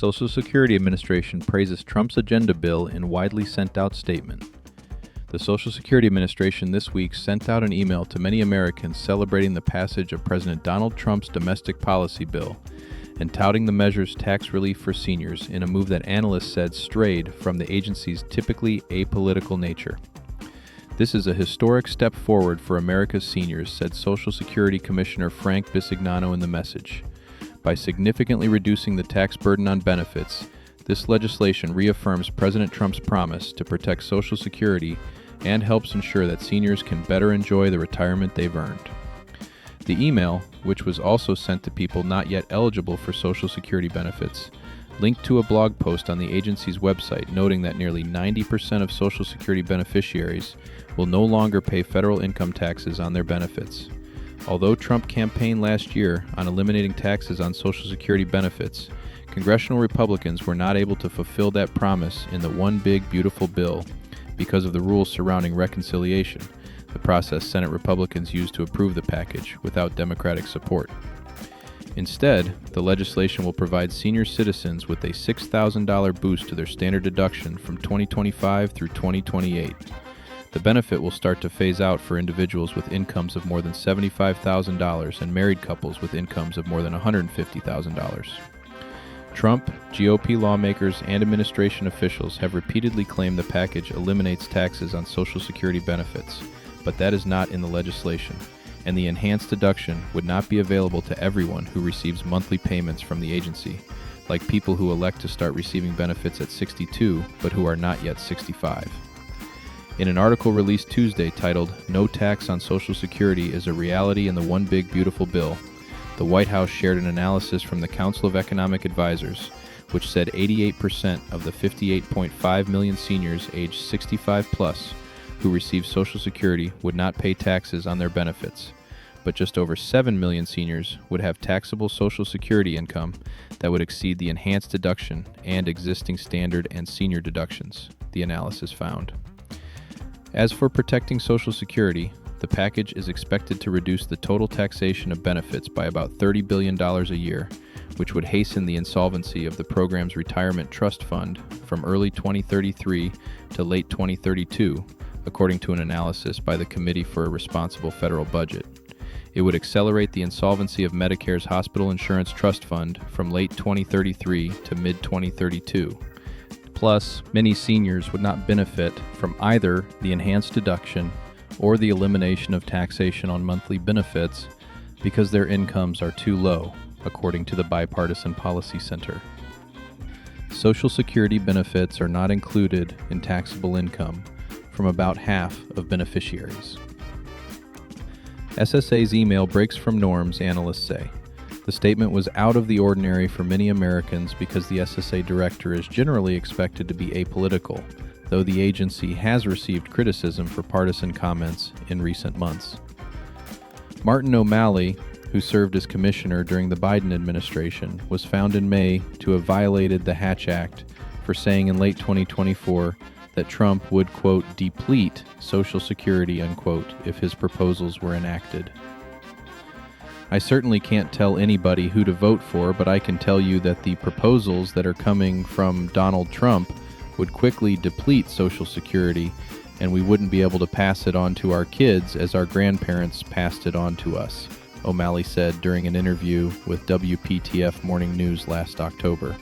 Social Security Administration praises Trump's agenda bill in widely sent out statement. The Social Security Administration this week sent out an email to many Americans celebrating the passage of President Donald Trump's domestic policy bill and touting the measure's tax relief for seniors in a move that analysts said strayed from the agency's typically apolitical nature. This is a historic step forward for America's seniors, said Social Security Commissioner Frank Bisignano in the message. By significantly reducing the tax burden on benefits, this legislation reaffirms President Trump's promise to protect Social Security and helps ensure that seniors can better enjoy the retirement they've earned. The email, which was also sent to people not yet eligible for Social Security benefits, linked to a blog post on the agency's website noting that nearly 90% of Social Security beneficiaries will no longer pay federal income taxes on their benefits. Although Trump campaigned last year on eliminating taxes on Social Security benefits, congressional Republicans were not able to fulfill that promise in the One Big Beautiful Bill because of the rules surrounding reconciliation, the process Senate Republicans used to approve the package without Democratic support. Instead, the legislation will provide senior citizens with a $6,000 boost to their standard deduction from 2025 through 2028. The benefit will start to phase out for individuals with incomes of more than $75,000 and married couples with incomes of more than $150,000. Trump, GOP lawmakers, and administration officials have repeatedly claimed the package eliminates taxes on Social Security benefits, but that is not in the legislation, and the enhanced deduction would not be available to everyone who receives monthly payments from the agency, like people who elect to start receiving benefits at 62 but who are not yet 65. In an article released Tuesday titled "No Tax on Social Security is a Reality in the One Big Beautiful Bill," the White House shared an analysis from the Council of Economic Advisors, which said 88% of the 58.5 million seniors aged 65 plus who receive Social Security would not pay taxes on their benefits, but just over 7 million seniors would have taxable Social Security income that would exceed the enhanced deduction and existing standard and senior deductions, the analysis found. As for protecting Social Security, the package is expected to reduce the total taxation of benefits by about $30 billion a year, which would hasten the insolvency of the program's retirement trust fund from early 2033 to late 2032, according to an analysis by the Committee for a Responsible Federal Budget. It would accelerate the insolvency of Medicare's Hospital Insurance Trust Fund from late 2033 to mid-2032. Plus, many seniors would not benefit from either the enhanced deduction or the elimination of taxation on monthly benefits because their incomes are too low, according to the Bipartisan Policy Center. Social Security benefits are not included in taxable income from about half of beneficiaries. SSA's email breaks from norms, analysts say. The statement was out of the ordinary for many Americans because the SSA director is generally expected to be apolitical, though the agency has received criticism for partisan comments in recent months. Martin O'Malley, who served as commissioner during the Biden administration, was found in May to have violated the Hatch Act for saying in late 2024 that Trump would, quote, deplete Social Security, unquote, if his proposals were enacted. I certainly can't tell anybody who to vote for, but I can tell you that the proposals that are coming from Donald Trump would quickly deplete Social Security, and we wouldn't be able to pass it on to our kids as our grandparents passed it on to us, O'Malley said during an interview with WPTF Morning News last October.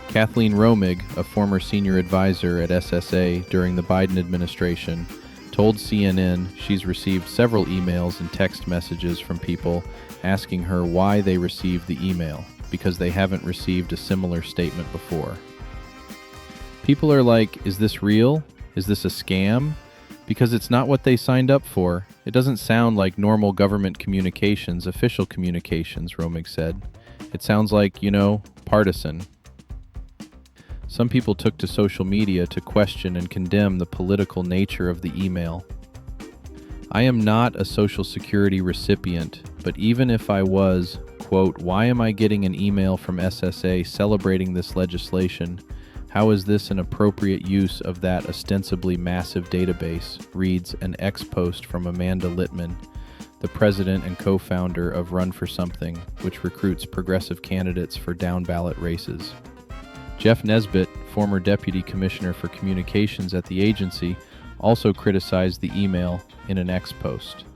Kathleen Romig, a former senior advisor at SSA during the Biden administration, told CNN she's received several emails and text messages from people asking her why they received the email, because they haven't received a similar statement before. People are like, is this real? Is this a scam? Because it's not what they signed up for. It doesn't sound like normal government communications, official communications, Romig said. It sounds like, partisan. Some people took to social media to question and condemn the political nature of the email. I am not a Social Security recipient, but even if I was, quote, why am I getting an email from SSA celebrating this legislation? How is this an appropriate use of that ostensibly massive database, reads an ex-post from Amanda Littman, the president and co-founder of Run for Something, which recruits progressive candidates for down-ballot races. Jeff Nesbitt, former Deputy Commissioner for Communications at the agency, also criticized the email in an X post.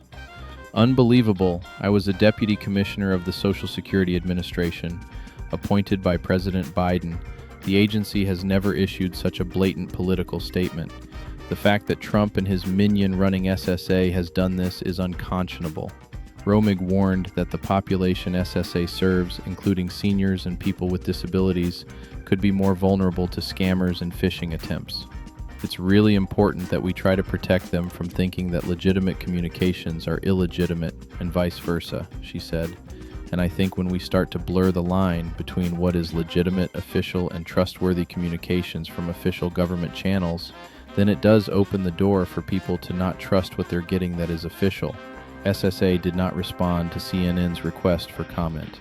Unbelievable. I was a Deputy Commissioner of the Social Security Administration, appointed by President Biden. The agency has never issued such a blatant political statement. The fact that Trump and his minion running SSA has done this is unconscionable. Romig warned that the population SSA serves, including seniors and people with disabilities, could be more vulnerable to scammers and phishing attempts. It's really important that we try to protect them from thinking that legitimate communications are illegitimate and vice versa, she said. And I think when we start to blur the line between what is legitimate, official, and trustworthy communications from official government channels, then it does open the door for people to not trust what they're getting that is official. SSA did not respond to CNN's request for comment.